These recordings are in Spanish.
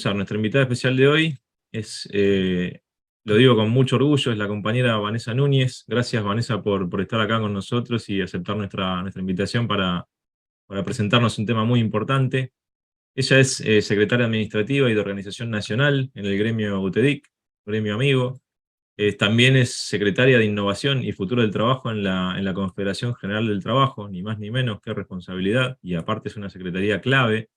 comenzar. Nuestra invitada especial de hoy es, lo digo con mucho orgullo, es la compañera Vanessa Núñez. Gracias, Vanessa, por estar acá con nosotros y aceptar nuestra invitación para presentarnos un tema muy importante. Ella es secretaria administrativa y de Organización Nacional en el gremio UTEDIC, gremio amigo. También es secretaria de Innovación y Futuro del Trabajo en la Confederación General del Trabajo, ni más ni menos, qué responsabilidad, y aparte es una secretaría clave,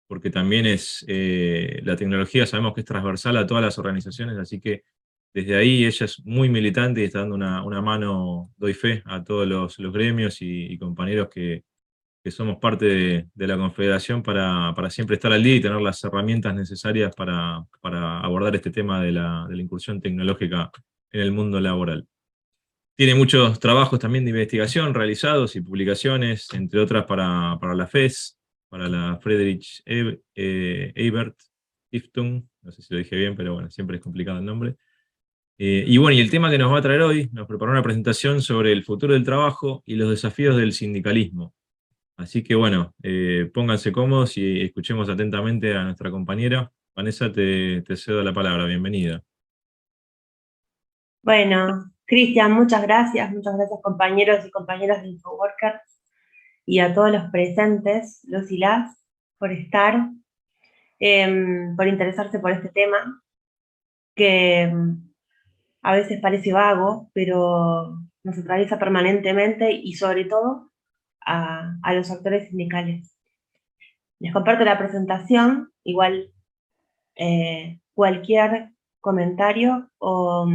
porque también la tecnología sabemos que es transversal a todas las organizaciones, así que desde ahí ella es muy militante y está dando una mano, doy fe, a todos los gremios y compañeros que somos parte de la Confederación para siempre estar al día y tener las herramientas necesarias para abordar este tema de la incursión tecnológica en el mundo laboral. Tiene muchos trabajos también de investigación realizados y publicaciones, entre otras para la FES, para la Friedrich Ebert Stiftung, no sé si lo dije bien, pero bueno, siempre es complicado el nombre. Y bueno, y el tema que nos va a traer hoy, nos preparó una presentación sobre el futuro del trabajo y los desafíos del sindicalismo. Así que bueno, pónganse cómodos y escuchemos atentamente a nuestra compañera. Vanessa, te cedo la palabra, bienvenida. Bueno, Cristian, muchas gracias compañeros y compañeras de InfoWorkers y a todos los presentes, los y las, por estar, por interesarse por este tema, que a veces parece vago, pero nos atraviesa permanentemente y sobre todo a los actores sindicales. Les comparto la presentación, igual cualquier comentario o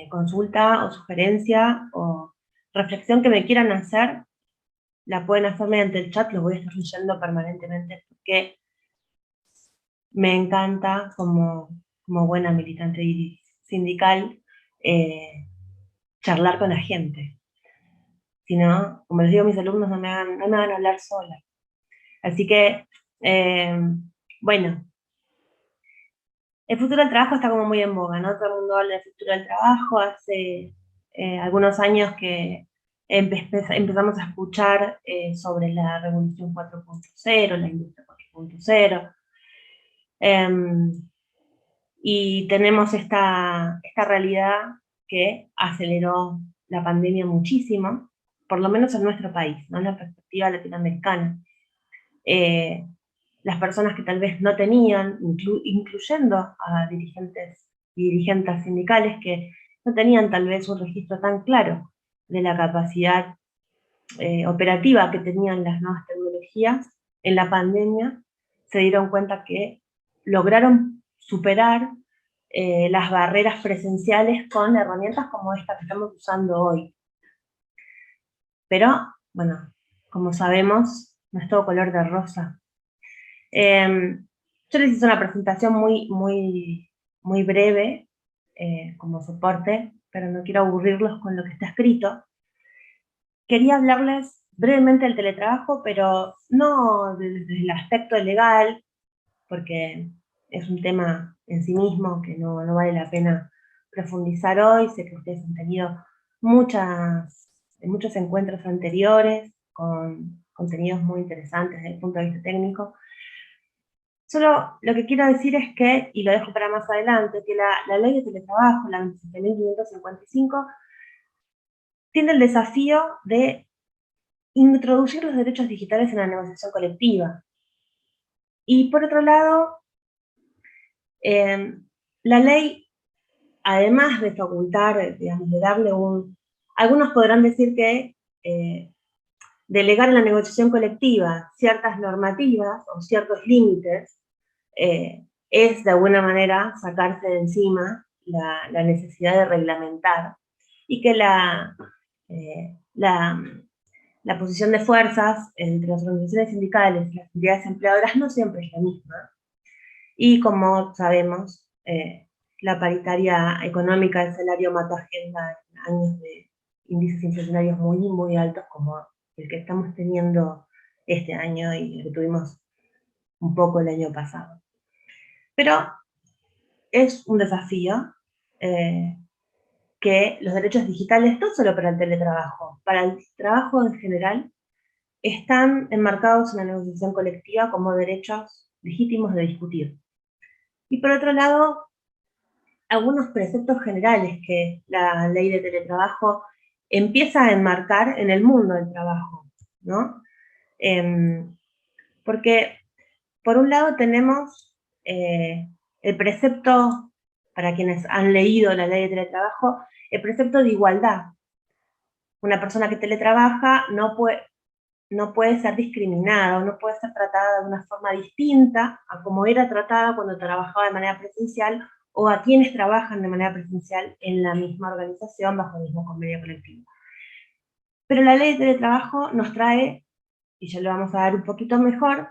consulta o sugerencia o reflexión que me quieran hacer, la pueden hacer mediante el chat, lo voy a estar leyendo permanentemente porque me encanta como buena militante sindical charlar con la gente. Si no, como les digo a mis alumnos, no me hagan hablar sola. Así que, bueno, el futuro del trabajo está como muy en boga, ¿no? Todo el mundo habla del futuro del trabajo. Hace algunos años que empezamos a escuchar sobre la revolución 4.0, la industria 4.0, y tenemos esta realidad que aceleró la pandemia muchísimo, por lo menos en nuestro país, ¿no? En la perspectiva latinoamericana. Las personas que tal vez no tenían, incluyendo a dirigentes y dirigentes sindicales que no tenían tal vez un registro tan claro de la capacidad operativa que tenían las nuevas tecnologías, en la pandemia se dieron cuenta que lograron superar las barreras presenciales con herramientas como esta que estamos usando hoy. Pero, bueno, como sabemos, no es todo color de rosa. Yo les hice una presentación muy breve como soporte, pero no quiero aburrirlos con lo que está escrito. Quería hablarles brevemente del teletrabajo, pero no desde el aspecto legal, porque es un tema en sí mismo que no vale la pena profundizar hoy. Sé que ustedes han tenido muchos encuentros anteriores con contenidos muy interesantes desde el punto de vista técnico. Solo lo que quiero decir es que, y lo dejo para más adelante, que la ley de teletrabajo, la 27.555, tiene el desafío de introducir los derechos digitales en la negociación colectiva. Y por otro lado, la ley, además de facultar, digamos, de darle algunos podrán decir que delegar en la negociación colectiva ciertas normativas o ciertos límites es de alguna manera sacarse de encima la necesidad de reglamentar, y que la posición de fuerzas entre las organizaciones sindicales y las entidades empleadoras no siempre es la misma. Y como sabemos, la paritaria económica del salario mata agenda en años de índices inflacionarios muy altos como el que estamos teniendo este año y el que tuvimos un poco el año pasado. Pero es un desafío que los derechos digitales, no solo para el teletrabajo, para el trabajo en general, están enmarcados en la negociación colectiva como derechos legítimos de discutir. Y por otro lado, algunos preceptos generales que la ley de teletrabajo empieza a enmarcar en el mundo del trabajo, ¿no? Porque, por un lado, tenemos el precepto, para quienes han leído la ley de teletrabajo, el precepto de igualdad. Una persona que teletrabaja no puede ser discriminada, no puede ser tratada de una forma distinta a como era tratada cuando trabajaba de manera presencial o a quienes trabajan de manera presencial en la misma organización bajo el mismo convenio colectivo. Pero la ley de teletrabajo nos trae, y ya lo vamos a ver un poquito mejor,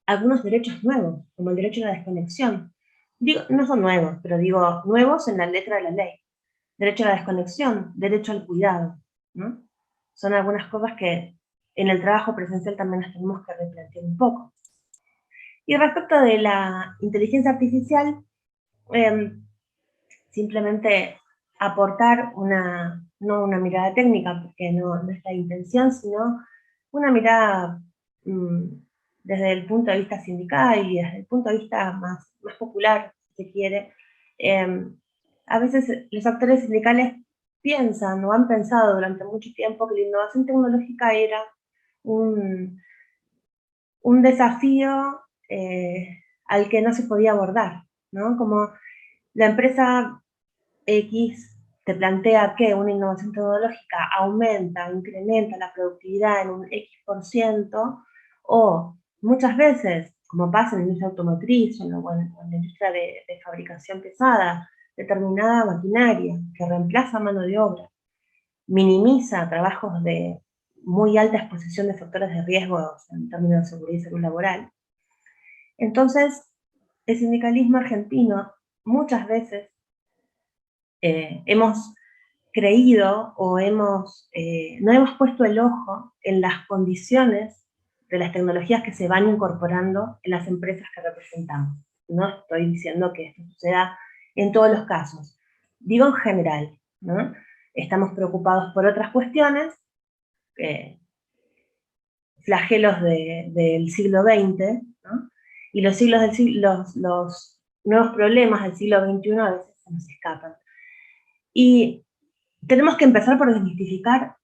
algunos derechos nuevos, como el derecho a la desconexión. Digo, no son nuevos, pero digo nuevos en la letra de la ley. Derecho a la desconexión, derecho al cuidado, ¿no? Son algunas cosas que en el trabajo presencial también nos tenemos que replantear un poco. Y respecto de la inteligencia artificial, simplemente aportar no una mirada técnica, porque no es la intención, sino una mirada desde el punto de vista sindical y desde el punto de vista más popular, si se quiere. A veces los actores sindicales piensan o han pensado durante mucho tiempo que la innovación tecnológica era un desafío al que no se podía abordar, ¿no? Como la empresa X te plantea que una innovación tecnológica aumenta, incrementa la productividad en un X%, o muchas veces, como pasa en la industria automotriz o en la industria de fabricación pesada, determinada maquinaria que reemplaza mano de obra, minimiza trabajos de muy alta exposición de factores de riesgo en términos de seguridad y salud laboral. Entonces, el sindicalismo argentino muchas veces hemos creído o no hemos puesto el ojo en las condiciones de las tecnologías que se van incorporando en las empresas que representamos. No estoy diciendo que esto suceda en todos los casos, digo en general, ¿no? Estamos preocupados por otras cuestiones, flagelos del siglo XX, ¿no? Y los nuevos problemas del siglo XXI a veces se nos escapan. Y tenemos que empezar por desmistificar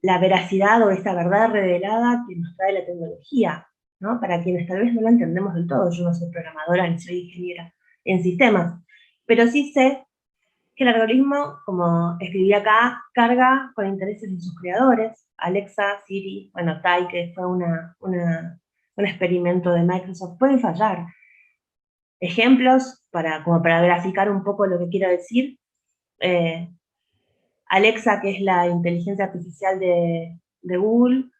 la veracidad o esta verdad revelada que nos trae la tecnología, ¿no? Para quienes tal vez no la entendemos del todo. Yo no soy programadora ni soy ingeniera en sistemas, pero sí sé que el algoritmo, como escribí acá, carga con intereses de sus creadores. Alexa, Siri, bueno, Tai, que fue un experimento de Microsoft, pueden fallar. Ejemplos, como para graficar un poco lo que quiero decir. Alexa, que es la inteligencia artificial de Google,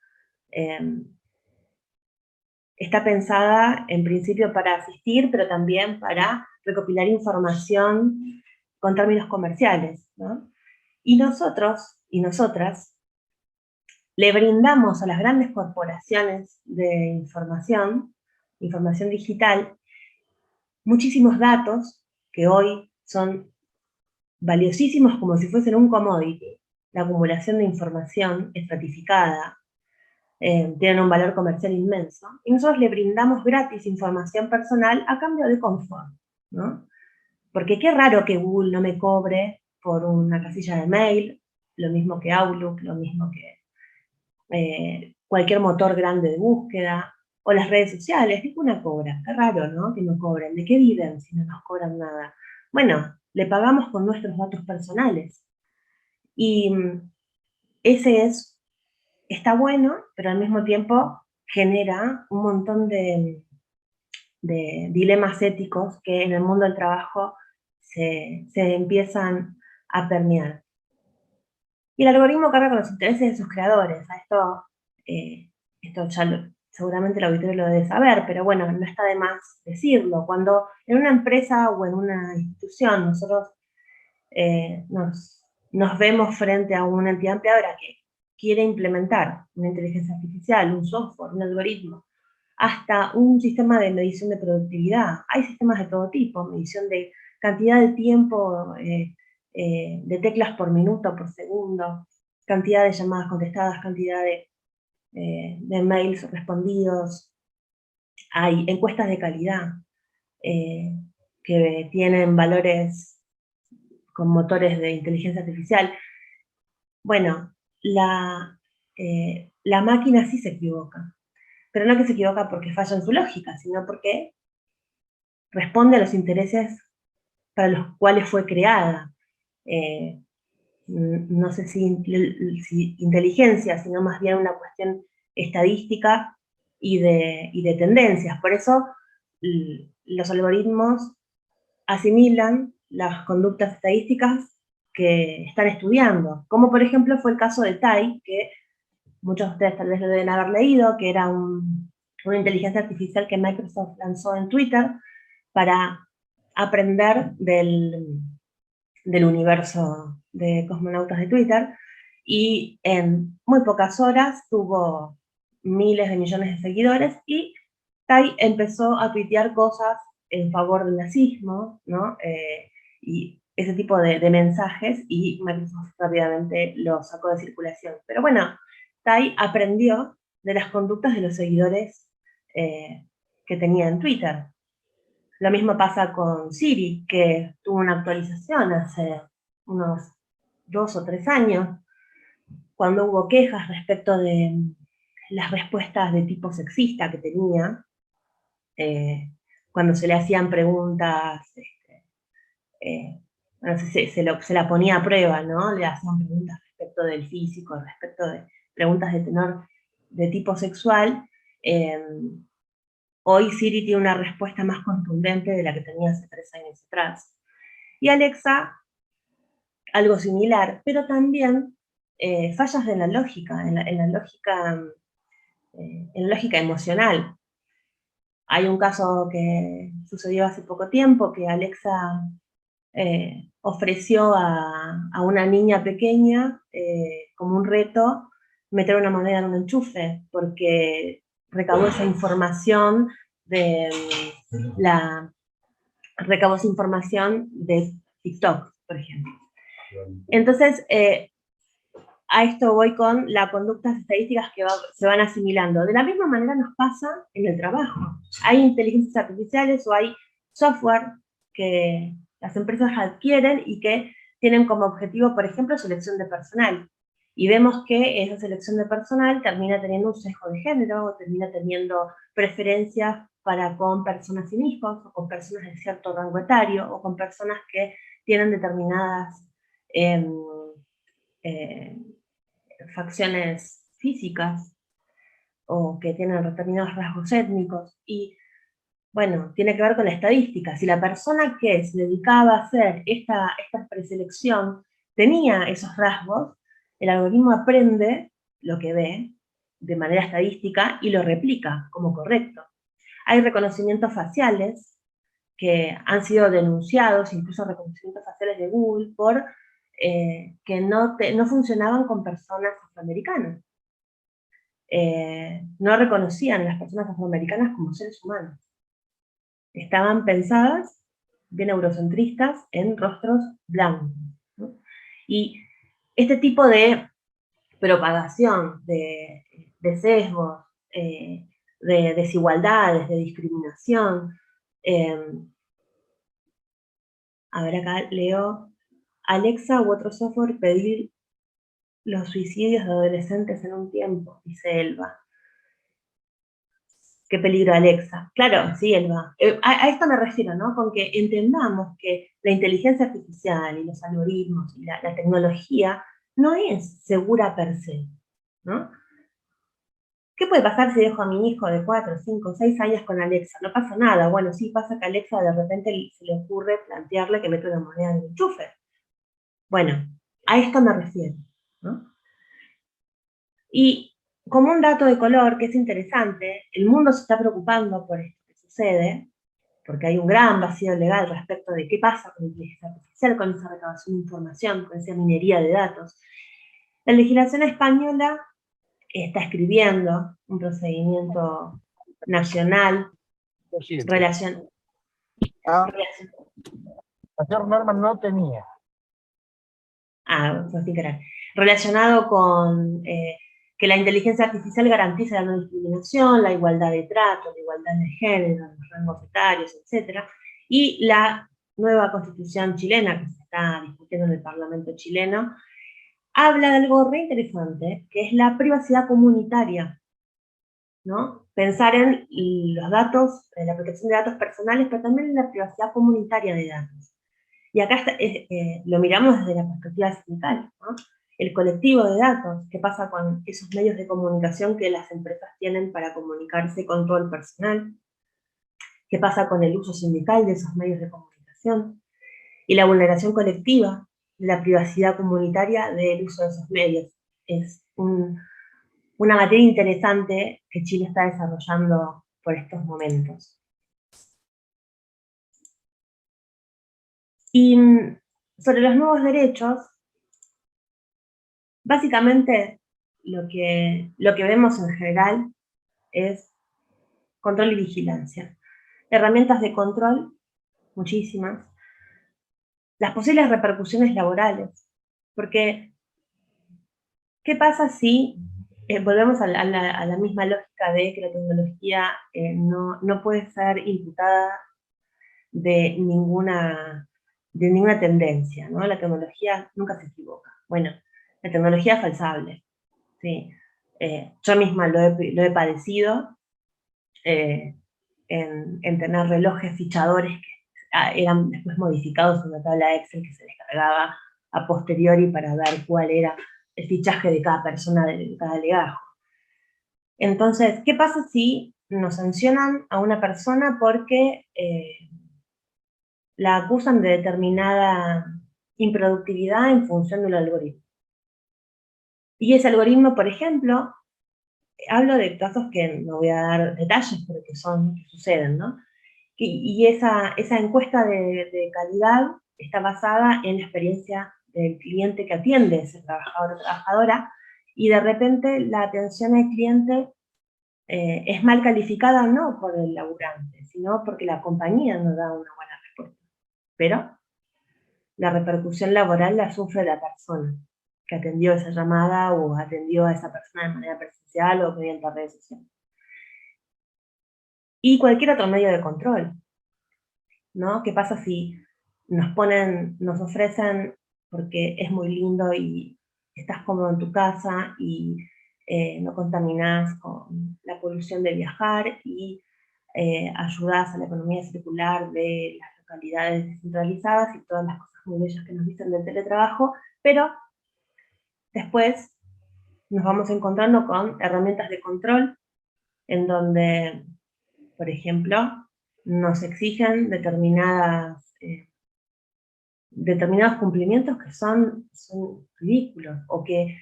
está pensada en principio para asistir, pero también para recopilar información con términos comerciales, ¿no? Y nosotros y nosotras le brindamos a las grandes corporaciones de información digital, muchísimos datos que hoy son valiosísimos como si fuesen un commodity. La acumulación de información estratificada tienen un valor comercial inmenso, y nosotros le brindamos gratis información personal a cambio de confort, ¿no? Porque qué raro que Google no me cobre por una casilla de mail, lo mismo que Outlook, lo mismo que cualquier motor grande de búsqueda, o las redes sociales, ninguna cobra. Qué raro, ¿no? Que no cobren. ¿De qué viven si no nos cobran nada? Bueno, le pagamos con nuestros datos personales. Y ese está bueno, pero al mismo tiempo genera un montón de dilemas éticos que en el mundo del trabajo se empiezan a permear. Y el algoritmo carga con los intereses de sus creadores. Esto ya seguramente el auditorio lo debe saber, pero bueno, no está de más decirlo. Cuando en una empresa o en una institución nosotros nos vemos frente a una entidad empleadora que quiere implementar una inteligencia artificial, un software, un algoritmo, hasta un sistema de medición de productividad. Hay sistemas de todo tipo, medición de cantidad de tiempo, de teclas por minuto, por segundo, cantidad de llamadas contestadas, cantidad de mails respondidos, hay encuestas de calidad que tienen valores con motores de inteligencia artificial. Bueno, la máquina sí se equivoca, pero no que se equivoca porque falla en su lógica, sino porque responde a los intereses para los cuales fue creada. No sé si inteligencia, sino más bien una cuestión estadística y de tendencias. Por eso los algoritmos asimilan las conductas estadísticas que están estudiando, como por ejemplo fue el caso de Tai, que muchos de ustedes tal vez lo deben haber leído, que era una inteligencia artificial que Microsoft lanzó en Twitter para aprender del universo de cosmonautas de Twitter, y en muy pocas horas tuvo miles de millones de seguidores, y Tai empezó a tuitear cosas en favor del nazismo, ¿no? Y ese tipo de mensajes, y Microsoft rápidamente lo sacó de circulación. Pero bueno, Tai aprendió de las conductas de los seguidores que tenía en Twitter. Lo mismo pasa con Siri, que tuvo una actualización hace unos 2 o 3 años, cuando hubo quejas respecto de las respuestas de tipo sexista que tenía, cuando se le hacían preguntas, bueno, se la ponía a prueba, ¿no? Le hacían preguntas respecto del físico, respecto de preguntas de tenor de tipo sexual. Hoy Siri tiene una respuesta más contundente de la que tenía hace 3 años atrás. Y Alexa, algo similar, pero también fallas de la lógica, en la lógica emocional. Hay un caso que sucedió hace poco tiempo, que Alexa ofreció a una niña pequeña como un reto meter una moneda en un enchufe, porque recabó esa información recabó esa información de TikTok, por ejemplo. Entonces, a esto voy con las conductas estadísticas que se van asimilando. De la misma manera nos pasa en el trabajo. Hay inteligencias artificiales o hay software que las empresas adquieren y que tienen como objetivo, por ejemplo, selección de personal. Y vemos que esa selección de personal termina teniendo un sesgo de género, o termina teniendo preferencias para con personas sin hijos, o con personas de cierto rango etario, o con personas que tienen determinadas facciones físicas, o que tienen determinados rasgos étnicos. Y bueno, tiene que ver con la estadística. Si la persona que se dedicaba a hacer esta preselección tenía esos rasgos, el algoritmo aprende lo que ve de manera estadística y lo replica como correcto. Hay reconocimientos faciales que han sido denunciados, incluso reconocimientos faciales de Google, por que no funcionaban con personas afroamericanas. No reconocían a las personas afroamericanas como seres humanos. Estaban pensadas, bien eurocentristas, en rostros blancos, ¿no? Y este tipo de propagación de sesgos, de desigualdades, de discriminación. A ver, acá leo: Alexa u otro software pedir los suicidios de adolescentes en un tiempo, dice Elba. Qué peligro, Alexa. Claro, sí, Elba. A esto me refiero, ¿no? Con que entendamos que la inteligencia artificial y los algoritmos y la tecnología no es segura per se, ¿no? ¿Qué puede pasar si dejo a mi hijo de 4, 5, 6 años con Alexa? No pasa nada. Bueno, sí pasa que a Alexa de repente se le ocurre plantearle que mete una moneda en el enchufe. Bueno, a esto me refiero, ¿no? Y como un dato de color que es interesante, el mundo se está preocupando por esto que sucede, porque hay un gran vacío legal respecto de qué pasa con la inteligencia artificial, con esa recabación de información, con esa minería de datos. La legislación española está escribiendo un procedimiento nacional relacionado. La señora Norma no tenía. Relacionado con que la inteligencia artificial garantiza la no discriminación, la igualdad de trato, la igualdad de género, los rangos etarios, etc. Y la nueva constitución chilena, que se está discutiendo en el Parlamento chileno, habla de algo re interesante, que es la privacidad comunitaria, ¿no? Pensar en los datos, en la protección de datos personales, pero también en la privacidad comunitaria de datos. Y acá lo miramos desde la perspectiva sindical, ¿no? El colectivo de datos, qué pasa con esos medios de comunicación que las empresas tienen para comunicarse con todo el personal, qué pasa con el uso sindical de esos medios de comunicación, y la vulneración colectiva de la privacidad comunitaria del uso de esos medios. Es una materia interesante que Chile está desarrollando por estos momentos. Y sobre los nuevos derechos, básicamente lo que vemos en general es control y vigilancia. Herramientas de control, muchísimas. Las posibles repercusiones laborales, porque ¿qué pasa si volvemos a la misma lógica de que la tecnología no puede ser imputada de ninguna tendencia, ¿no? La tecnología nunca se equivoca. Bueno, la tecnología es falsable, ¿sí? Yo misma lo he padecido en tener relojes fichadores que eran después modificados en una tabla Excel que se descargaba a posteriori para ver cuál era el fichaje de cada persona, de cada legajo. Entonces, ¿qué pasa si nos sancionan a una persona porque la acusan de determinada improductividad en función del algoritmo? Y ese algoritmo, por ejemplo, hablo de casos que no voy a dar detalles, pero que suceden, ¿no? Y esa encuesta de calidad está basada en la experiencia del cliente que atiende, ese trabajador o trabajadora, y de repente la atención al cliente es mal calificada no por el laburante, sino porque la compañía no da una buena respuesta. Pero la repercusión laboral la sufre la persona que atendió esa llamada o atendió a esa persona de manera presencial o mediante redes sociales. Y cualquier otro medio de control, ¿no? ¿Qué pasa si nos ofrecen, porque es muy lindo y estás cómodo en tu casa y no contaminás con la polución de viajar y ayudás a la economía circular de las localidades descentralizadas y todas las cosas muy bellas que nos dicen del teletrabajo, pero después nos vamos encontrando con herramientas de control en donde, por ejemplo, nos exigen determinados cumplimientos que son ridículos o que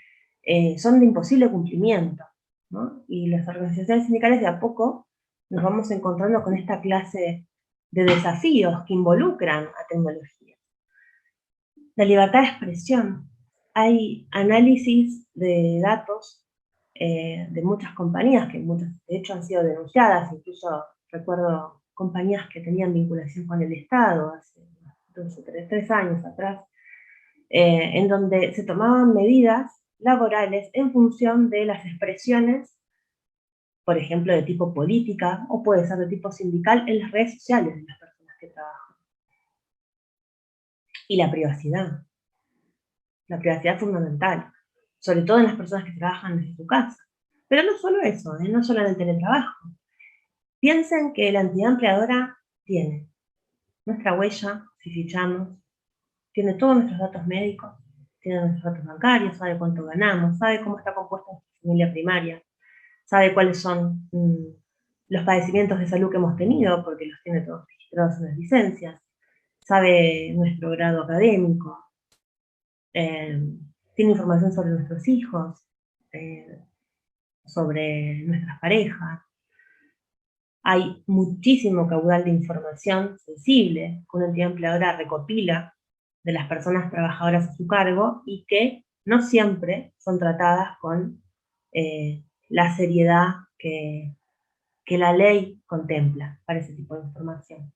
son de imposible cumplimiento, ¿no? Y las organizaciones sindicales de a poco nos vamos encontrando con esta clase de desafíos que involucran a tecnología. La libertad de expresión. Hay análisis de datos de muchas compañías, que muchas de hecho han sido denunciadas, incluso recuerdo compañías que tenían vinculación con el Estado hace 3 años atrás, en donde se tomaban medidas laborales en función de las expresiones, por ejemplo, de tipo política, o puede ser de tipo sindical, en las redes sociales de las personas que trabajan. Y la privacidad. La privacidad es fundamental, sobre todo en las personas que trabajan desde su casa. Pero no solo eso, no solo en el teletrabajo. Piensen que la entidad empleadora tiene nuestra huella, si fichamos, tiene todos nuestros datos médicos, tiene nuestros datos bancarios, sabe cuánto ganamos, sabe cómo está compuesta nuestra familia primaria, sabe cuáles son los padecimientos de salud que hemos tenido, porque los tiene todos registrados en las licencias, sabe nuestro grado académico, tiene información sobre nuestros hijos, sobre nuestras parejas. Hay muchísimo caudal de información sensible que una entidad empleadora recopila de las personas trabajadoras a su cargo y que no siempre son tratadas con la seriedad que la ley contempla para ese tipo de información.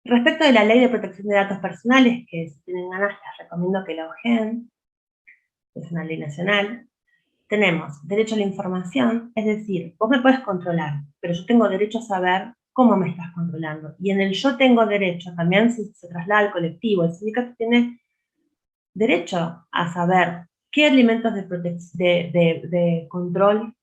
Respecto de la Ley de Protección de Datos Personales, que si tienen ganas les recomiendo que la ojeen, es una ley nacional. Tenemos derecho a la información, es decir, vos me podés controlar, pero yo tengo derecho a saber cómo me estás controlando. Y en el yo tengo derecho, también se traslada al colectivo, el sindicato tiene derecho a saber qué elementos de control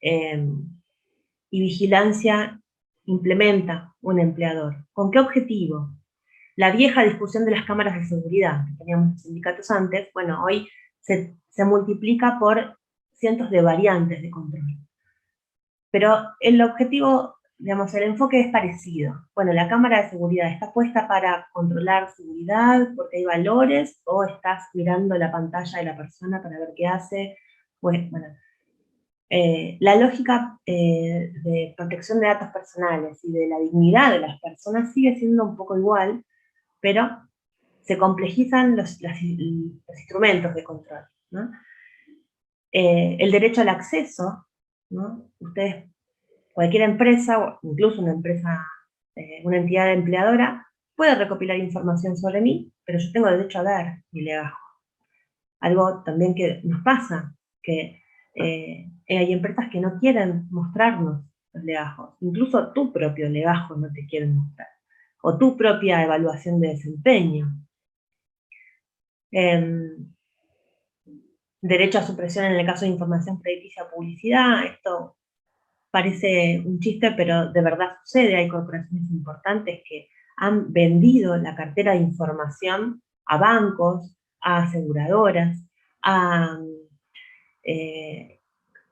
y vigilancia implementa un empleador. ¿Con qué objetivo? La vieja discusión de las cámaras de seguridad que teníamos los sindicatos antes, bueno, hoy se multiplica por cientos de variantes de control. Pero el objetivo, digamos, el enfoque es parecido. Bueno, la cámara de seguridad está puesta para controlar seguridad porque hay valores, o estás mirando la pantalla de la persona para ver qué hace. Pues, bueno, la lógica de protección de datos personales y de la dignidad de las personas sigue siendo un poco igual, pero se complejizan los instrumentos de control, ¿no? El derecho al acceso, ¿no? Ustedes, cualquier empresa, o incluso una empresa, una entidad empleadora, puede recopilar información sobre mí, pero yo tengo derecho a ver mi legajo. Algo también que nos pasa, que hay empresas que no quieren mostrarnos los legajos. Incluso tu propio legajo no te quieren mostrar. O tu propia evaluación de desempeño. Derecho a supresión en el caso de información crediticia o publicidad. Esto parece un chiste, pero de verdad sucede. Hay corporaciones importantes que han vendido la cartera de información a bancos, a aseguradoras, a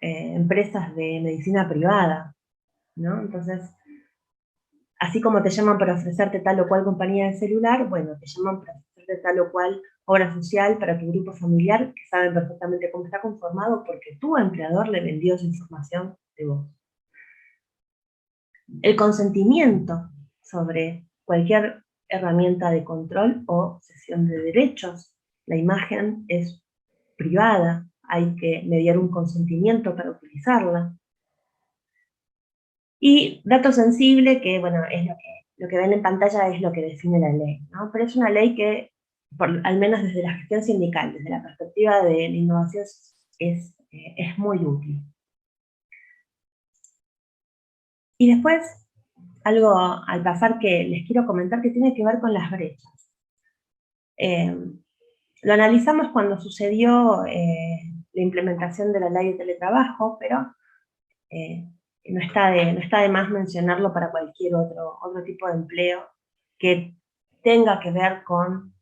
empresas de medicina privada, ¿no? Entonces, así como te llaman para ofrecerte tal o cual compañía de celular, bueno, te llaman para ofrecerte tal o cual obra social para tu grupo familiar, que saben perfectamente cómo está conformado porque tu empleador le vendió esa información de vos. El consentimiento sobre cualquier herramienta de control o cesión de derechos. La imagen es privada, hay que mediar un consentimiento para utilizarla. Y dato sensible, que bueno, es lo que ven en pantalla es lo que define la ley, ¿no? Pero es una ley que, al menos desde la gestión sindical, desde la perspectiva de la innovación, es muy útil. Y después, algo al pasar que les quiero comentar que tiene que ver con las brechas. Lo analizamos cuando sucedió la implementación de la ley de teletrabajo, pero no está de más mencionarlo para cualquier otro tipo de empleo que tenga que ver con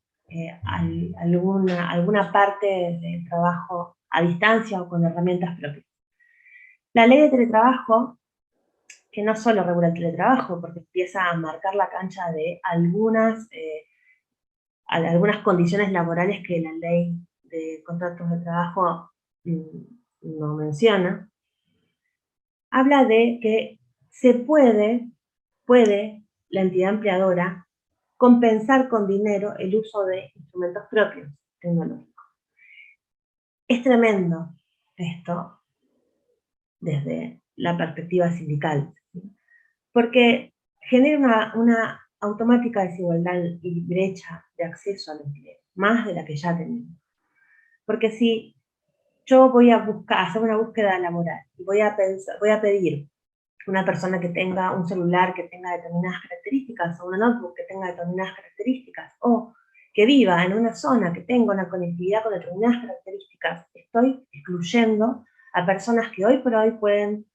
alguna parte del trabajo a distancia o con herramientas propias. La ley de teletrabajo, que no solo regula el teletrabajo, porque empieza a marcar la cancha de algunas condiciones laborales que la ley de contratos de trabajo no menciona, habla de que se puede la entidad empleadora compensar con dinero el uso de instrumentos propios tecnológicos. Es tremendo esto desde la perspectiva sindical, ¿sí? Porque genera una automática desigualdad y brecha de acceso al empleo, más de la que ya tenemos. Porque si yo voy a hacer una búsqueda laboral y voy a pedir una persona que tenga un celular que tenga determinadas características, o una notebook que tenga determinadas características, o que viva en una zona que tenga una conectividad con determinadas características, estoy excluyendo a personas que hoy por hoy pueden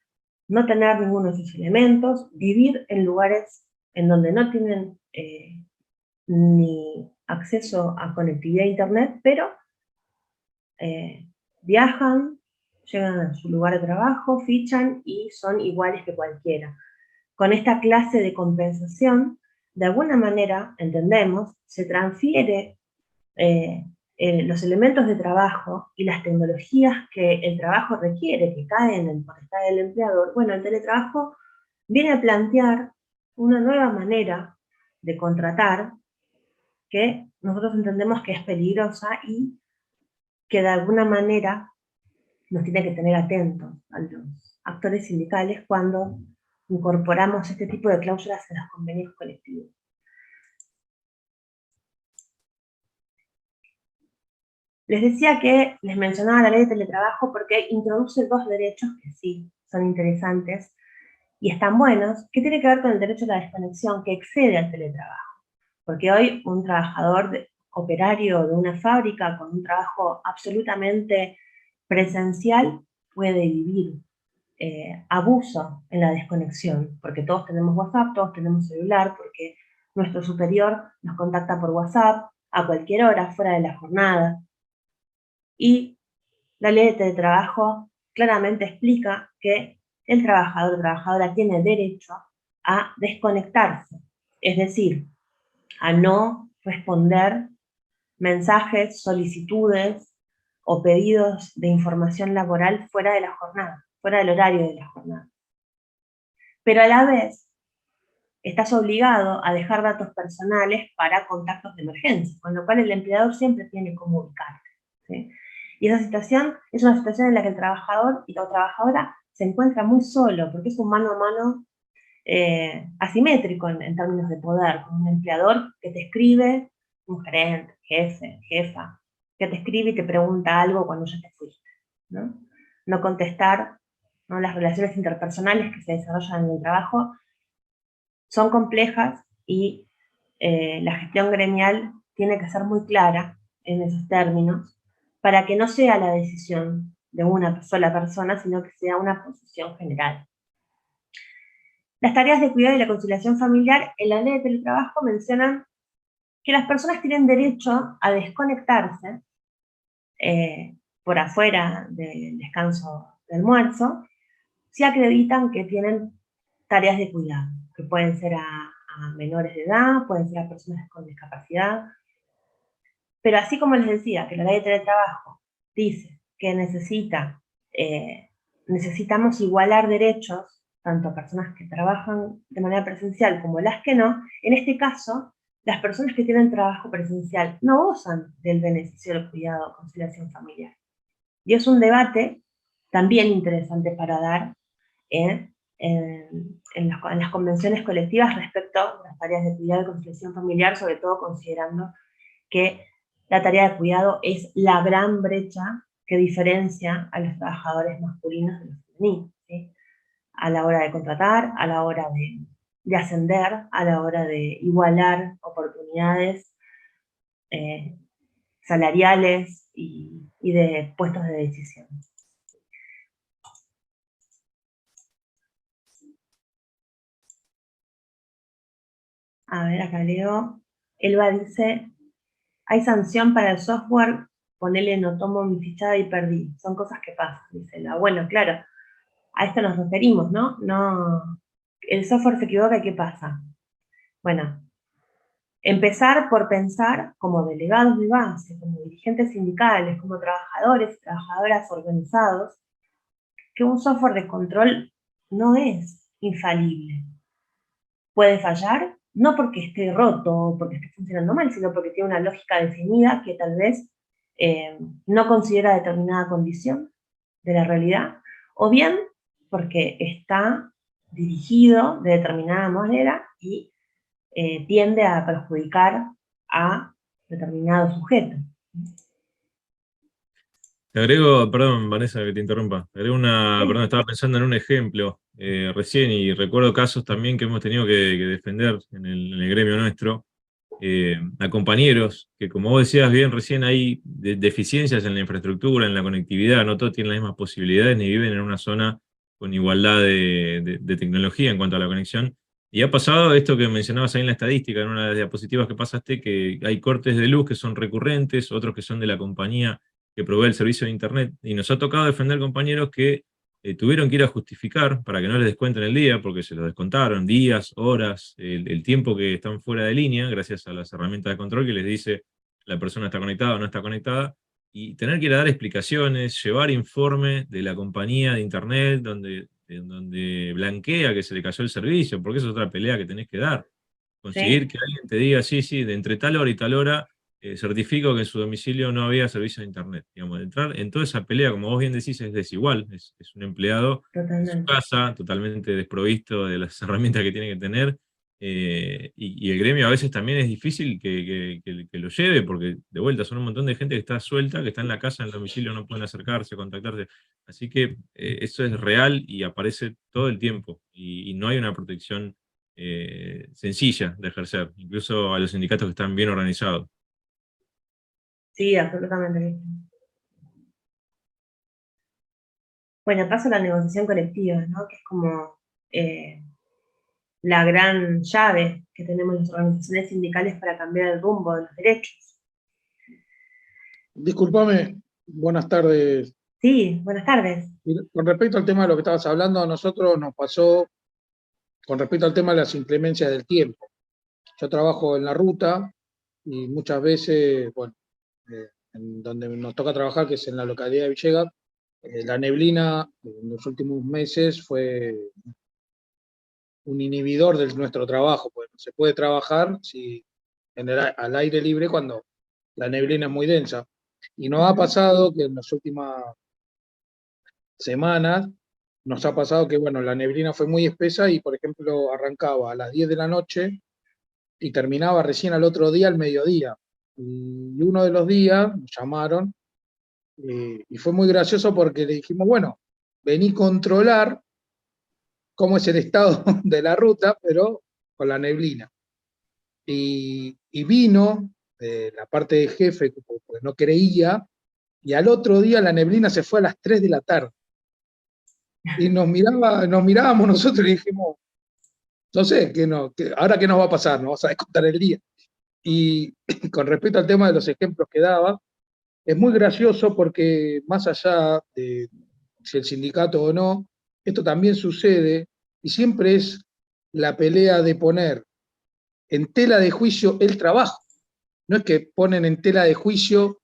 no tener ninguno de esos elementos, vivir en lugares en donde no tienen ni acceso a conectividad a internet, pero viajan, llegan a su lugar de trabajo, fichan y son iguales que cualquiera. Con esta clase de compensación, de alguna manera, entendemos, se transfiere los elementos de trabajo y las tecnologías que el trabajo requiere, que caen en el potestad del empleador. Bueno, el teletrabajo viene a plantear una nueva manera de contratar que nosotros entendemos que es peligrosa y que de alguna manera nos tiene que tener atentos a los actores sindicales cuando incorporamos este tipo de cláusulas en los convenios colectivos. Les decía que les mencionaba la ley de teletrabajo porque introduce dos derechos que sí son interesantes y están buenos, que tiene que ver con el derecho a la desconexión, que excede al teletrabajo. Porque hoy un trabajador operario de una fábrica con un trabajo absolutamente presencial puede vivir abuso en la desconexión, porque todos tenemos WhatsApp, todos tenemos celular, porque nuestro superior nos contacta por WhatsApp a cualquier hora, fuera de la jornada. Y la ley de teletrabajo claramente explica que el trabajador o trabajadora tiene derecho a desconectarse, es decir, a no responder mensajes, solicitudes o pedidos de información laboral fuera de la jornada, fuera del horario de la jornada. Pero a la vez, estás obligado a dejar datos personales para contactos de emergencia, con lo cual el empleador siempre tiene cómo ubicarte, ¿sí? Y esa situación es una situación en la que el trabajador y la trabajadora se encuentra muy solo, porque es un mano a mano asimétrico en términos de poder, con un empleador que te escribe, un gerente, jefe, jefa, que te escribe y te pregunta algo cuando ya te fuiste, ¿no? No contestar, ¿no? Las relaciones interpersonales que se desarrollan en el trabajo son complejas y la gestión gremial tiene que ser muy clara en esos términos para que no sea la decisión de una sola persona, sino que sea una posición general. Las tareas de cuidado y la conciliación familiar en la ley de teletrabajo mencionan que las personas tienen derecho a desconectarse por afuera del descanso de almuerzo si acreditan que tienen tareas de cuidado, que pueden ser a menores de edad, pueden ser a personas con discapacidad. Pero así como les decía que la ley de teletrabajo dice que necesitamos igualar derechos, tanto a personas que trabajan de manera presencial como las que no, en este caso, las personas que tienen trabajo presencial no gozan del beneficio del cuidado o conciliación familiar. Y es un debate también interesante para dar en las convenciones colectivas respecto a las tareas de cuidado y conciliación familiar, sobre todo considerando que la tarea de cuidado es la gran brecha que diferencia a los trabajadores masculinos de los femeninos, ¿sí? A la hora de contratar, a la hora de ascender, a la hora de igualar oportunidades salariales y de puestos de decisión. A ver, acá leo. Elba dice, hay sanción para el software, ponele no tomo mi fichada y perdí. Son cosas que pasan, dice Elba. Bueno, claro, a esto nos referimos, ¿no? No, el software se equivoca, ¿qué pasa? Bueno, empezar por pensar como delegados de base, como dirigentes sindicales, como trabajadores y trabajadoras organizados, que un software de control no es infalible. Puede fallar, no porque esté roto, porque esté funcionando mal, sino porque tiene una lógica definida que tal vez no considera determinada condición de la realidad, o bien porque está dirigido de determinada manera y tiende a perjudicar a determinado sujeto. Te agrego, perdón, Vanessa, que te interrumpa. Te agrego Sí. perdón, estaba pensando en un ejemplo recién y recuerdo casos también que hemos tenido que defender en el gremio nuestro, a compañeros que, como vos decías bien recién, hay deficiencias en la infraestructura, en la conectividad, no todos tienen las mismas posibilidades ni viven en una zona con igualdad de tecnología en cuanto a la conexión. Y ha pasado esto que mencionabas ahí en la estadística, en una de las diapositivas que pasaste, que hay cortes de luz que son recurrentes, otros que son de la compañía que provee el servicio de Internet, y nos ha tocado defender compañeros que tuvieron que ir a justificar para que no les descuenten el día, porque se lo descontaron, días, horas, el tiempo que están fuera de línea, gracias a las herramientas de control que les dice la persona está conectada o no está conectada, y tener que ir a dar explicaciones, llevar informe de la compañía de Internet, donde blanquea que se le cayó el servicio, porque esa es otra pelea que tenés que dar. Conseguir ¿Sí? que alguien te diga, sí, sí, de entre tal hora y tal hora certifico que en su domicilio no había servicio de Internet. Digamos, entrar en toda esa pelea, como vos bien decís, es desigual. Es un empleado en su Totalmente. casa, totalmente desprovisto de las herramientas que tiene que tener, y el gremio a veces también es difícil que lo lleve, porque de vuelta son un montón de gente que está suelta, que está en la casa, en el domicilio, no pueden acercarse, contactarse. Así que eso es real y aparece todo el tiempo, y no hay una protección sencilla de ejercer, incluso a los sindicatos que están bien organizados. Sí, absolutamente. Bueno, paso a la negociación colectiva, ¿no? Que es como la gran llave que tenemos las organizaciones sindicales para cambiar el rumbo de los derechos. Discúlpame, buenas tardes. Sí, buenas tardes. Con respecto al tema de lo que estabas hablando, a nosotros nos pasó con respecto al tema de las inclemencias del tiempo. Yo trabajo en la ruta y muchas veces, bueno, en donde nos toca trabajar, que es en la localidad de Villegas, la neblina en los últimos meses fue un inhibidor de nuestro trabajo, pues no se puede trabajar al aire libre cuando la neblina es muy densa. Y nos ha pasado que en las últimas semanas nos ha pasado que, bueno, la neblina fue muy espesa y, por ejemplo, arrancaba a las 10 de la noche y terminaba recién al otro día, al mediodía. Y uno de los días nos llamaron y fue muy gracioso porque le dijimos, bueno, vení a controlar cómo es el estado de la ruta, pero con la neblina. Y vino la parte de jefe, porque no creía, y al otro día la neblina se fue a las 3 de la tarde. Y nos mirábamos nosotros y dijimos, no sé, ahora qué nos va a pasar, nos vas a descontar el día. Y con respecto al tema de los ejemplos que daba, es muy gracioso porque más allá de si el sindicato o no, esto también sucede y siempre es la pelea de poner en tela de juicio el trabajo. No es que ponen en tela de juicio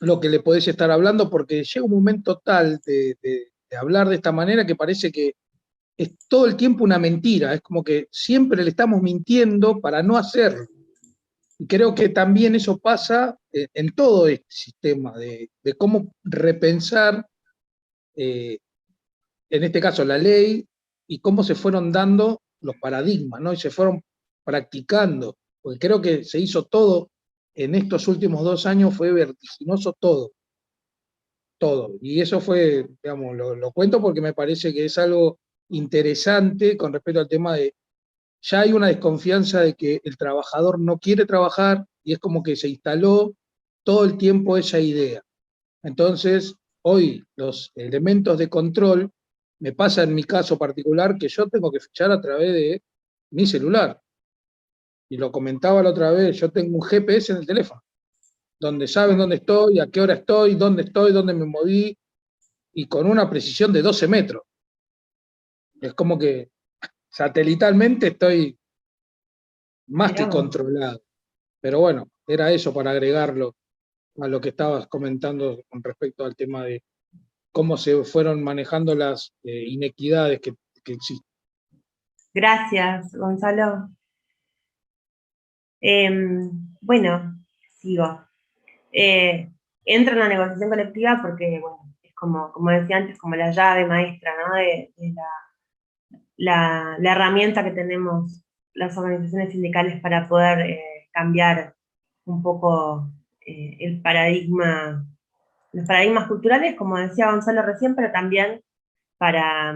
lo que le podés estar hablando, porque llega un momento tal de hablar de esta manera que parece que es todo el tiempo una mentira, es como que siempre le estamos mintiendo para no hacerlo. Y creo que también eso pasa en todo este sistema, de cómo repensar, en este caso, la ley y cómo se fueron dando los paradigmas, ¿no? Y se fueron practicando, porque creo que se hizo todo en estos últimos 2 años, fue vertiginoso todo, todo. Y eso fue, digamos, lo cuento porque me parece que es algo interesante con respecto al tema de, ya hay una desconfianza de que el trabajador no quiere trabajar y es como que se instaló todo el tiempo esa idea. Entonces, hoy los elementos de control, me pasa en mi caso particular que yo tengo que fichar a través de mi celular. Y lo comentaba la otra vez, yo tengo un GPS en el teléfono, donde saben dónde estoy, a qué hora estoy, dónde me moví, y con una precisión de 12 metros. Es como que satelitalmente estoy más que controlado. Pero bueno, era eso para agregarlo a lo que estabas comentando con respecto al tema de cómo se fueron manejando las inequidades que existen. Gracias, Gonzalo. Bueno, sigo. Entra en la negociación colectiva porque, bueno, es como decía antes, como la llave maestra, ¿no? de la herramienta que tenemos las organizaciones sindicales para poder cambiar un poco el paradigma, los paradigmas culturales, como decía Gonzalo recién, pero también para,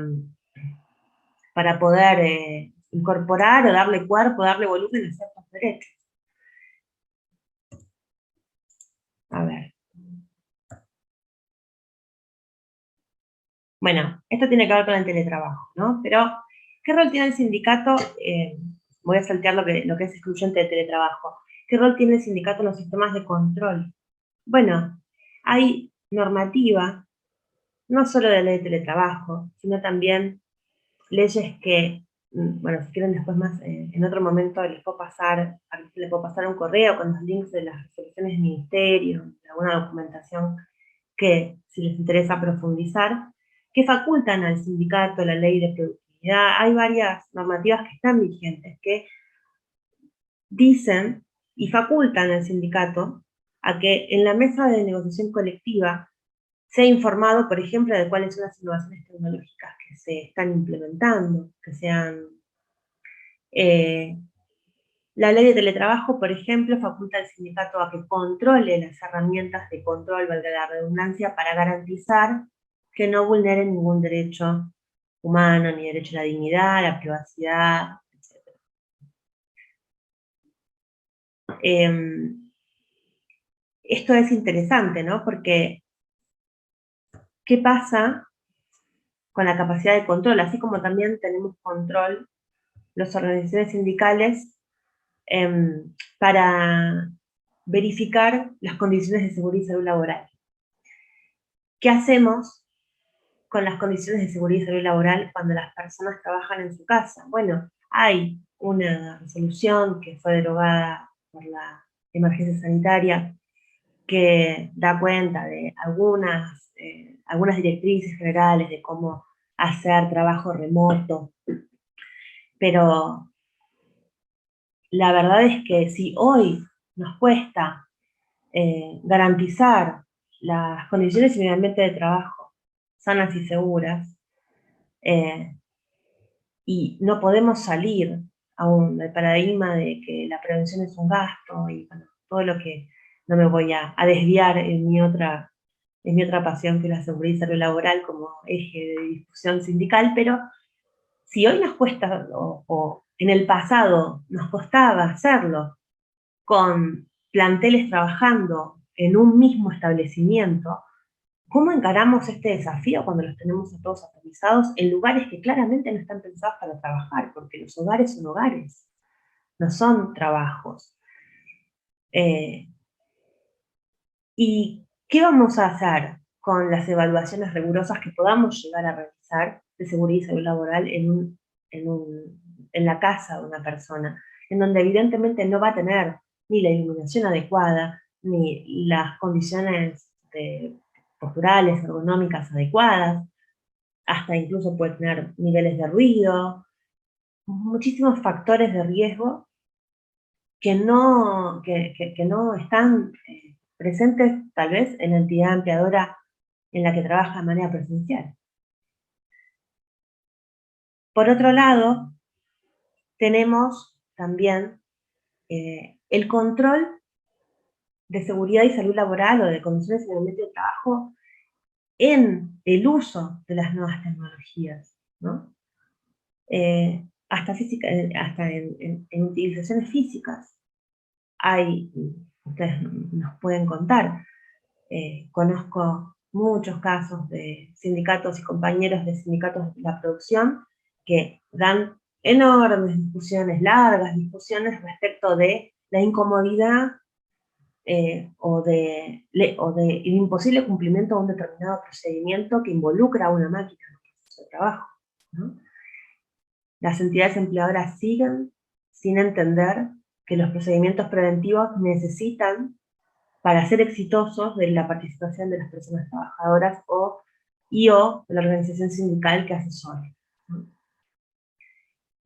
para poder incorporar o darle cuerpo, darle volumen a ciertos derechos. A ver. Bueno, esto tiene que ver con el teletrabajo, ¿no? Pero, ¿qué rol tiene el sindicato? Voy a saltear lo que es excluyente de teletrabajo. ¿Qué rol tiene el sindicato en los sistemas de control? Bueno, hay normativa, no solo de la ley de teletrabajo, sino también leyes que, bueno, si quieren después más, en otro momento les puedo pasar un correo con los links de las resoluciones del ministerio, de alguna documentación que, si les interesa profundizar, que facultan al sindicato la ley de productividad. Hay varias normativas que están vigentes, que dicen y facultan al sindicato a que en la mesa de negociación colectiva sea informado, por ejemplo, de cuáles son las innovaciones tecnológicas que se están implementando, que sean La ley de teletrabajo, por ejemplo, faculta al sindicato a que controle las herramientas de control, valga la redundancia, para garantizar que no vulneren ningún derecho humano, ni derecho a la dignidad, a la privacidad, etc. Esto es interesante, ¿no? Porque, ¿qué pasa con la capacidad de control? Así como también tenemos control las organizaciones sindicales para verificar las condiciones de seguridad y salud laboral. ¿Qué hacemos con las condiciones de seguridad y salud laboral cuando las personas trabajan en su casa? Bueno, hay una resolución que fue derogada por la emergencia sanitaria que da cuenta de algunas directrices generales de cómo hacer trabajo remoto, pero la verdad es que si hoy nos cuesta garantizar las condiciones y el ambiente de trabajo sanas y seguras, y no podemos salir aún del paradigma de que la prevención es un gasto, y bueno, todo lo que no me voy a desviar en mi otra pasión, que es la seguridad y salud laboral como eje de discusión sindical, pero si hoy nos cuesta, o en el pasado nos costaba hacerlo, con planteles trabajando en un mismo establecimiento, ¿cómo encaramos este desafío cuando los tenemos a todos atomizados en lugares que claramente no están pensados para trabajar? Porque los hogares son hogares, no son trabajos. ¿Y qué vamos a hacer con las evaluaciones rigurosas que podamos llegar a realizar de seguridad y salud laboral en la casa de una persona, en donde evidentemente no va a tener ni la iluminación adecuada, ni las condiciones posturales, ergonómicas adecuadas, hasta incluso puede tener niveles de ruido, muchísimos factores de riesgo que no están presentes tal vez en la entidad empleadora en la que trabaja de manera presencial. Por otro lado, tenemos también el control de seguridad y salud laboral o de condiciones en el ambiente de trabajo en el uso de las nuevas tecnologías, ¿no? Hasta en utilizaciones físicas. Ustedes nos pueden contar, conozco muchos casos de sindicatos y compañeros de sindicatos de la producción que dan enormes discusiones, largas discusiones respecto de la incomodidad o del imposible cumplimiento de un determinado procedimiento que involucra a una máquina en el proceso de trabajo, ¿no? Las entidades empleadoras siguen sin entender que los procedimientos preventivos necesitan, para ser exitosos, de la participación de las personas trabajadoras o de la organización sindical que asesore, ¿no?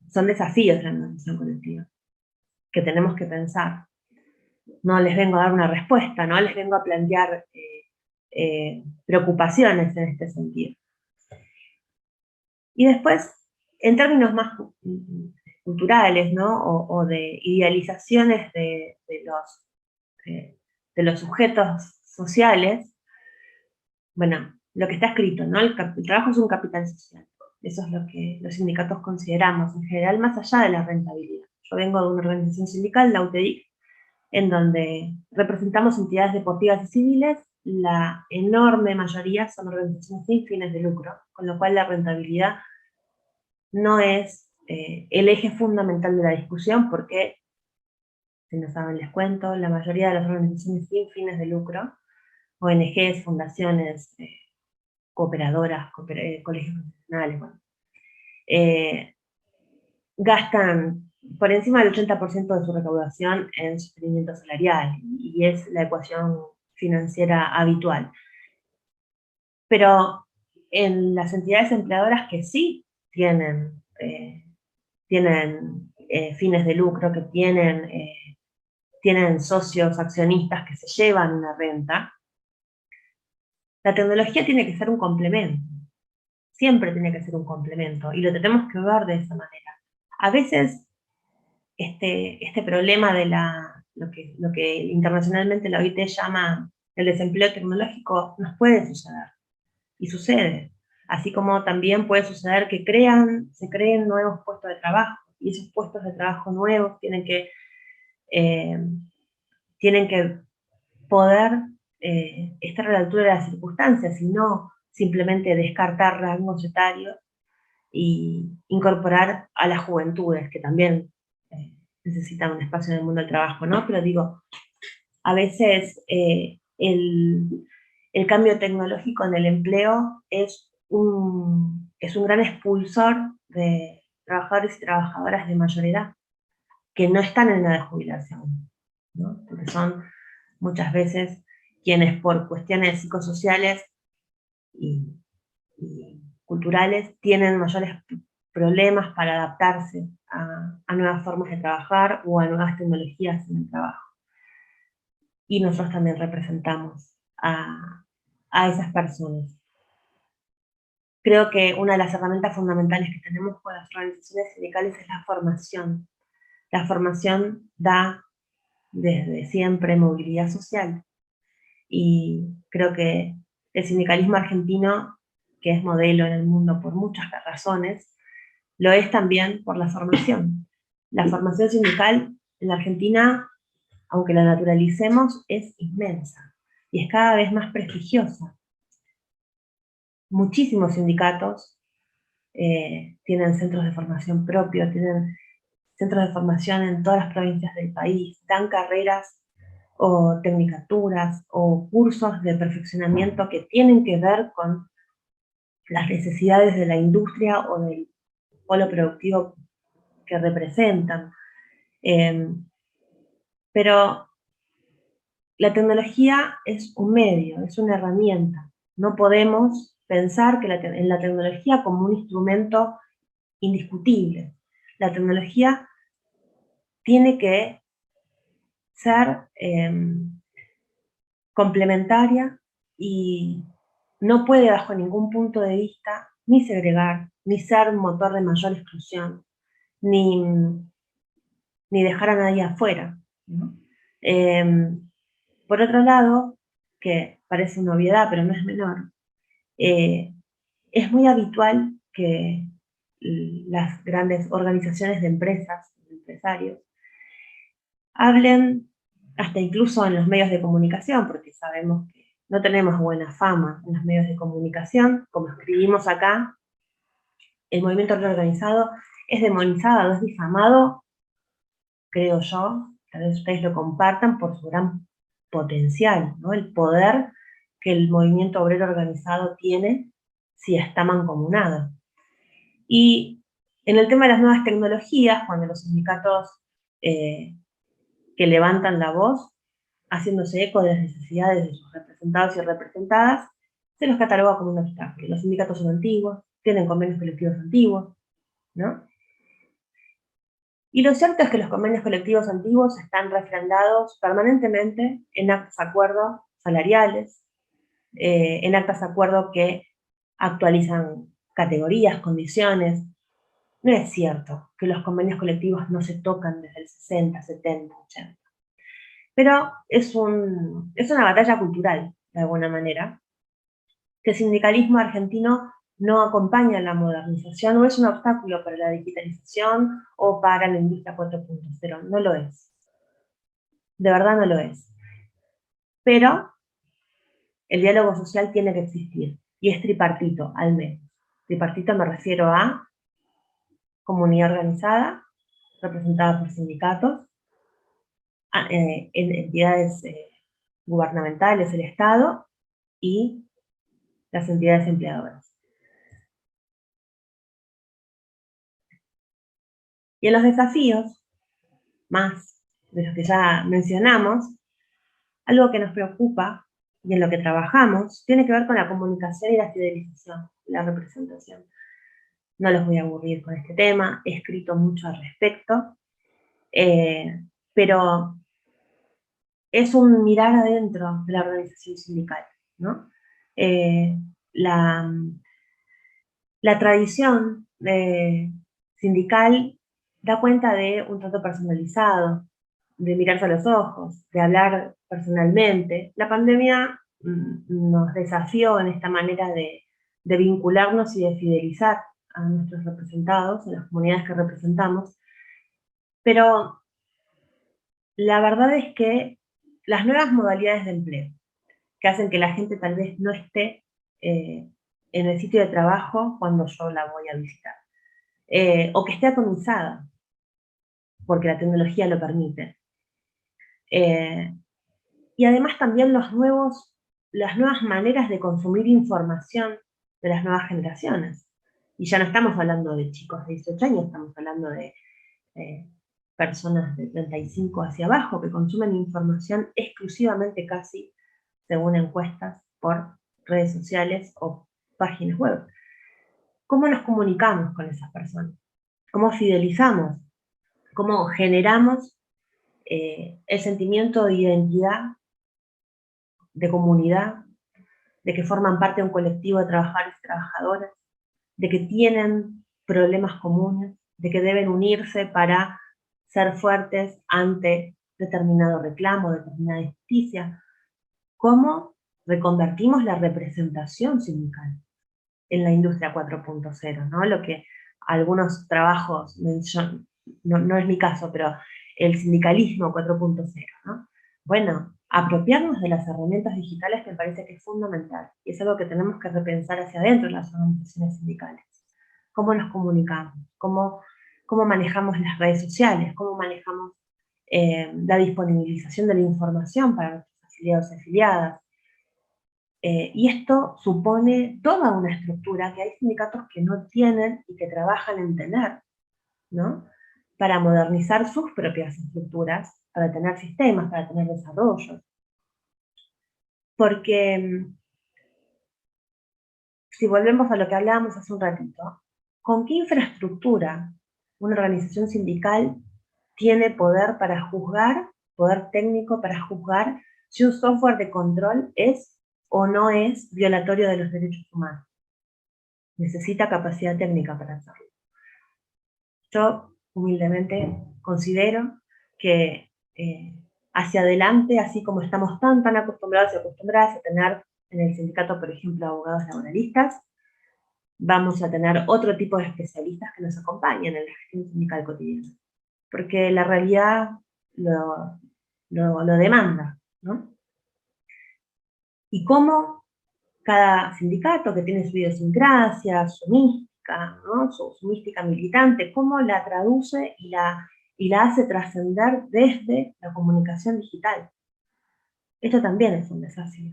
Son desafíos de la negociación colectiva que tenemos que pensar. No les vengo a dar una respuesta, no les vengo a plantear preocupaciones en este sentido. Y después, en términos más culturales, ¿no? o de idealizaciones de los sujetos sociales, bueno, lo que está escrito, ¿no? El trabajo es un capital social. Eso es lo que los sindicatos consideramos, en general, más allá de la rentabilidad. Yo vengo de una organización sindical, la UTEDIC, en donde representamos entidades deportivas y civiles. La enorme mayoría son organizaciones sin fines de lucro, con lo cual la rentabilidad no es el eje fundamental de la discusión, porque, si no saben, les cuento, la mayoría de las organizaciones sin fines de lucro, ONGs, fundaciones, cooperadoras, colegios profesionales, bueno, gastan por encima del 80% de su recaudación en sostenimiento salarial, y es la ecuación financiera habitual. Pero en las entidades empleadoras que sí tienen fines de lucro, que tienen socios, accionistas que se llevan una renta, la tecnología tiene que ser un complemento. Siempre tiene que ser un complemento, y lo tenemos que ver de esa manera. A veces este problema de lo que internacionalmente la OIT llama el desempleo tecnológico nos puede suceder, y sucede. Así como también puede suceder que se creen nuevos puestos de trabajo, y esos puestos de trabajo nuevos tienen que poder estar a la altura de las circunstancias, y no simplemente descartar rangos etarios y incorporar a las juventudes, que también necesitan un espacio en el mundo del trabajo, ¿no? Pero digo, a veces el cambio tecnológico en el empleo es un gran expulsor de trabajadores y trabajadoras de mayor edad, que no están en edad de jubilarse aún, ¿no? Porque son muchas veces quienes por cuestiones psicosociales y culturales tienen mayores problemas para adaptarse a nuevas formas de trabajar o a nuevas tecnologías en el trabajo. Y nosotros también representamos a esas personas. Creo que una de las herramientas fundamentales que tenemos con las organizaciones sindicales es la formación. La formación da desde siempre movilidad social. Y creo que el sindicalismo argentino, que es modelo en el mundo por muchas razones, lo es también por la formación. La formación sindical en la Argentina, aunque la naturalicemos, es inmensa y es cada vez más prestigiosa. Muchísimos sindicatos tienen centros de formación propios, tienen centros de formación en todas las provincias del país, dan carreras o tecnicaturas o cursos de perfeccionamiento que tienen que ver con las necesidades de la industria o del polo productivo que representan. Pero la tecnología es un medio, es una herramienta. No podemos pensar que en la tecnología como un instrumento indiscutible. La tecnología tiene que ser complementaria y no puede bajo ningún punto de vista ni segregar, ni ser un motor de mayor exclusión, ni dejar a nadie afuera, ¿no? Por otro lado, que parece una obviedad pero no es menor, es muy habitual que las grandes organizaciones de empresas, de empresarios, hablen hasta incluso en los medios de comunicación, porque sabemos que no tenemos buena fama en los medios de comunicación. Como escribimos acá, el movimiento organizado es demonizado, es difamado, creo yo, tal vez ustedes lo compartan, por su gran potencial, ¿no? El poder que el movimiento obrero organizado tiene si está mancomunado. Y en el tema de las nuevas tecnologías, cuando los sindicatos que levantan la voz, haciéndose eco de las necesidades de sus representados y representadas, se los cataloga como un obstáculo. Los sindicatos son antiguos, tienen convenios colectivos antiguos, ¿no? Y lo cierto es que los convenios colectivos antiguos están refrendados permanentemente en actas de acuerdo salariales, en actas de acuerdo que actualizan categorías, condiciones. No es cierto que los convenios colectivos no se tocan desde el 60, 70, 80. Pero es una batalla cultural, de alguna manera, que el sindicalismo argentino no acompaña la modernización, no es un obstáculo para la digitalización o para la industria 4.0, no lo es. De verdad no lo es. Pero el diálogo social tiene que existir, y es tripartito, al menos. Tripartito me refiero a comunidad organizada, representada por sindicatos, en entidades gubernamentales, el Estado, y las entidades empleadoras. Y en los desafíos, más de los que ya mencionamos, algo que nos preocupa y en lo que trabajamos tiene que ver con la comunicación y la fidelización, la representación. No los voy a aburrir con este tema, he escrito mucho al respecto, pero es un mirar adentro de la organización sindical, ¿no? La tradición sindical da cuenta de un trato personalizado, de mirarse a los ojos, de hablar personalmente. La pandemia nos desafió en esta manera de vincularnos y de fidelizar a nuestros representados, a las comunidades que representamos, pero la verdad es que las nuevas modalidades de empleo, que hacen que la gente tal vez no esté en el sitio de trabajo cuando yo la voy a visitar, o que esté atomizada, porque la tecnología lo permite. Y además también las nuevas maneras de consumir información de las nuevas generaciones. Y ya no estamos hablando de chicos de 18 años, estamos hablando de personas de 35 hacia abajo que consumen información exclusivamente casi, según encuestas, por redes sociales o páginas web. ¿Cómo nos comunicamos con esas personas? ¿Cómo fidelizamos? ¿Cómo generamos el sentimiento de identidad, de comunidad, de que forman parte de un colectivo de trabajadores y trabajadoras, de que tienen problemas comunes, de que deben unirse para ser fuertes ante determinado reclamo, determinada injusticia? ¿Cómo reconvertimos la representación sindical en la industria 4.0? ¿No? Lo que algunos trabajos mencionan, no es mi caso, pero el sindicalismo 4.0, ¿no? Bueno, apropiarnos de las herramientas digitales me parece que es fundamental, y es algo que tenemos que repensar hacia adentro de las organizaciones sindicales. ¿Cómo nos comunicamos? ¿Cómo manejamos las redes sociales? ¿Cómo manejamos la disponibilización de la información para nuestros afiliados y afiliadas? Y esto supone toda una estructura que hay sindicatos que no tienen y que trabajan en tener, ¿no? Para modernizar sus propias estructuras, para tener sistemas, para tener desarrollo. Porque si volvemos a lo que hablábamos hace un ratito, ¿con qué infraestructura una organización sindical tiene poder para juzgar, poder técnico para juzgar si un software de control es o no es violatorio de los derechos humanos? Necesita capacidad técnica para hacerlo. Yo, humildemente, considero que hacia adelante, así como estamos tan acostumbrados y acostumbradas a tener en el sindicato, por ejemplo, abogados laboralistas, vamos a tener otro tipo de especialistas que nos acompañen en la gestión sindical cotidiana, porque la realidad lo demanda, ¿no? Y cómo cada sindicato que tiene su idiosincrasia, su mística, ¿no? su mística militante, cómo la traduce y la hace trascender desde la comunicación digital. Esto también es un desafío.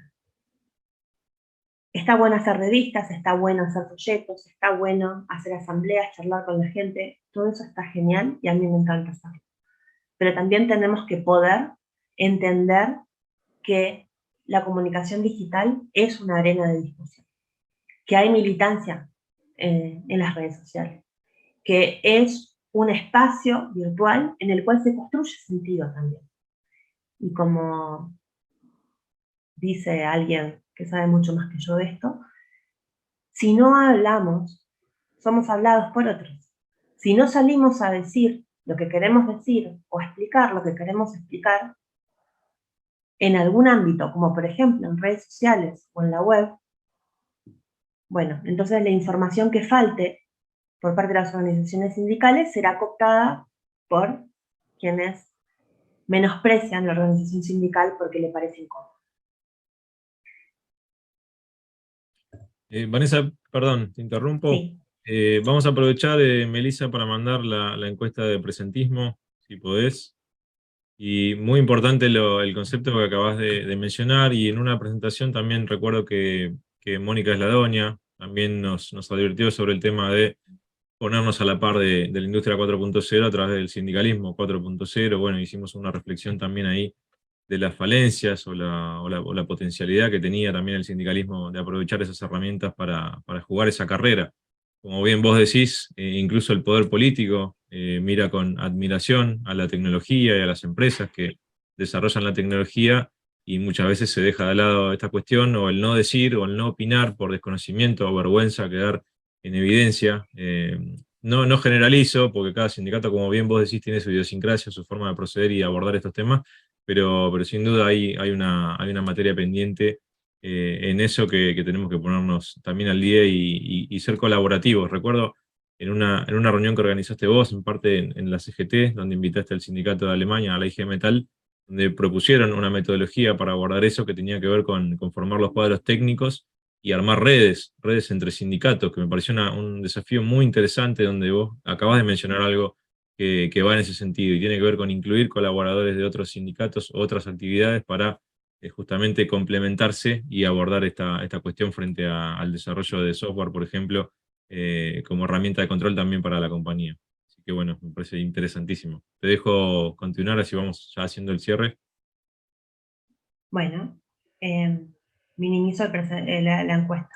Está bueno hacer revistas, está bueno hacer folletos, está bueno hacer asambleas, charlar con la gente, todo eso está genial y a mí me encanta hacerlo. Pero también tenemos que poder entender que la comunicación digital es una arena de discusión, que hay militancia en las redes sociales, que es un espacio virtual en el cual se construye sentido también. Y como dice alguien que sabe mucho más que yo de esto, si no hablamos, somos hablados por otros. Si no salimos a decir lo que queremos decir o a explicar lo que queremos explicar en algún ámbito, como por ejemplo en redes sociales o en la web, bueno, entonces la información que falte por parte de las organizaciones sindicales será cooptada por quienes menosprecian la organización sindical porque le parece incómodo. Vanessa, perdón, te interrumpo. Sí. Vamos a aprovechar, Melissa, para mandar la encuesta de presentismo, si podés. Y muy importante el concepto que acabas de mencionar, y en una presentación también recuerdo que Mónica Esladonia también nos advirtió sobre el tema de ponernos a la par de la industria 4.0 a través del sindicalismo 4.0. Bueno, hicimos una reflexión también ahí de las falencias o la potencialidad que tenía también el sindicalismo de aprovechar esas herramientas para jugar esa carrera. Como bien vos decís, incluso el poder político mira con admiración a la tecnología y a las empresas que desarrollan la tecnología, y muchas veces se deja de lado esta cuestión, o el no decir o el no opinar por desconocimiento o vergüenza, quedar en evidencia no generalizo, porque cada sindicato, como bien vos decís, tiene su idiosincrasia, su forma de proceder y abordar estos temas, pero sin duda hay una materia pendiente en eso que tenemos que ponernos también al día y ser colaborativos. Recuerdo en una reunión que organizaste vos, en parte en la CGT, donde invitaste al sindicato de Alemania, a la IG Metal, donde propusieron una metodología para abordar eso que tenía que ver con formar los cuadros técnicos y armar redes entre sindicatos, que me pareció un desafío muy interesante, donde vos acabás de mencionar algo que va en ese sentido y tiene que ver con incluir colaboradores de otros sindicatos, otras actividades para justamente complementarse y abordar esta cuestión frente al desarrollo de software, por ejemplo, como herramienta de control también para la compañía. Así que bueno, me parece interesantísimo. Te dejo continuar, así vamos ya haciendo el cierre. Bueno, minimizo la encuesta.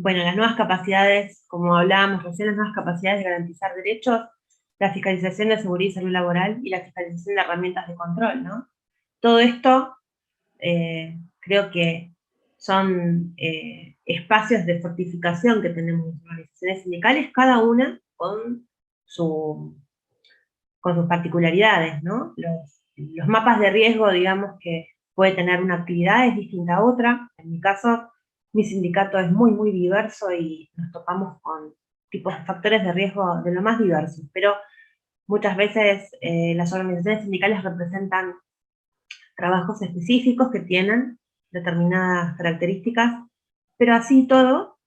Bueno, las nuevas capacidades, como hablábamos recién, las nuevas capacidades de garantizar derechos, la fiscalización de seguridad y salud laboral y la fiscalización de herramientas de control, ¿no? Todo esto creo que son espacios de fortificación que tenemos en las organizaciones sindicales, cada una con sus particularidades, ¿no? Los mapas de riesgo, digamos, que puede tener una actividad es distinta a otra. En mi caso, mi sindicato es muy, muy diverso y nos topamos con tipos de factores de riesgo de lo más diversos, pero muchas veces las organizaciones sindicales representan trabajos específicos que tienen determinadas características, pero así todo,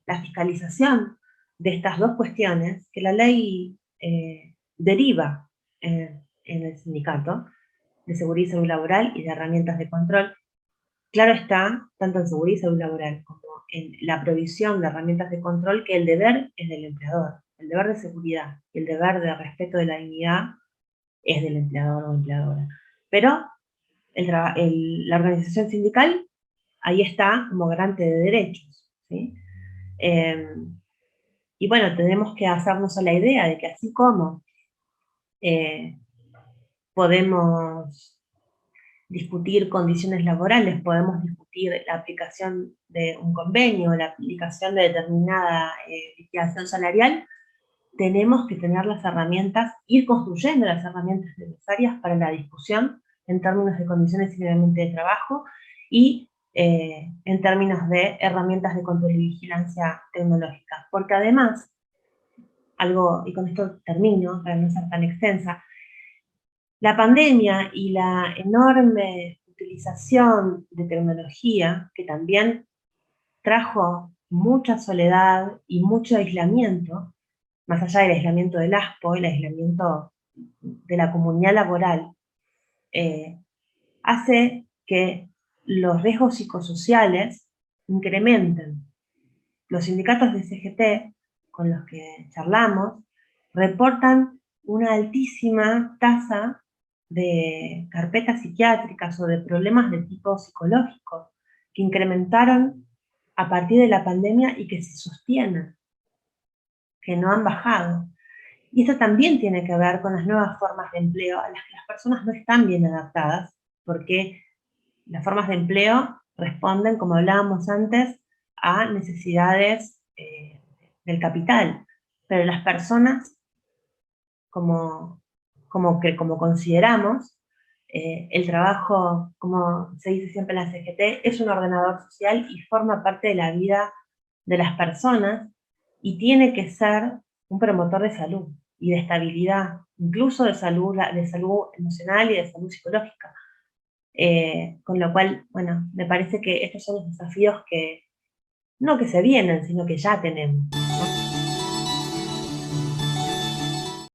la fiscalización de estas dos cuestiones que la ley deriva en el sindicato, de seguridad y salud laboral y de herramientas de control, claro está, tanto en seguridad y salud laboral como en la provisión de herramientas de control, que el deber es del empleador, el deber de seguridad y el deber de respeto de la dignidad es del empleador o empleadora. Pero la organización sindical ahí está como garante de derechos, ¿sí? Y bueno, tenemos que hacernos a la idea de que así como podemos discutir condiciones laborales, podemos discutir la aplicación de un convenio, la aplicación de determinada liquidación salarial, tenemos que tener las herramientas, ir construyendo las herramientas necesarias para la discusión en términos de condiciones simplemente de trabajo y en términos de herramientas de control y vigilancia tecnológica. Porque además, y con esto termino para no ser tan extensa, la pandemia y la enorme utilización de tecnología, que también trajo mucha soledad y mucho aislamiento, más allá del aislamiento del ASPO, el aislamiento de la comunidad laboral, hace que los riesgos psicosociales incrementen. Los sindicatos de CGT, con los que charlamos, reportan una altísima tasa de carpetas psiquiátricas o de problemas de tipo psicológico que incrementaron a partir de la pandemia y que se sostienen, que no han bajado. Y esto también tiene que ver con las nuevas formas de empleo a las que las personas no están bien adaptadas, porque las formas de empleo responden, como hablábamos antes, a necesidades del capital, pero las personas, como consideramos, el trabajo, como se dice siempre en la CGT, es un ordenador social y forma parte de la vida de las personas y tiene que ser un promotor de salud y de estabilidad, incluso de salud emocional y de salud psicológica. Con lo cual, bueno, me parece que estos son los desafíos que no que se vienen, sino que ya tenemos.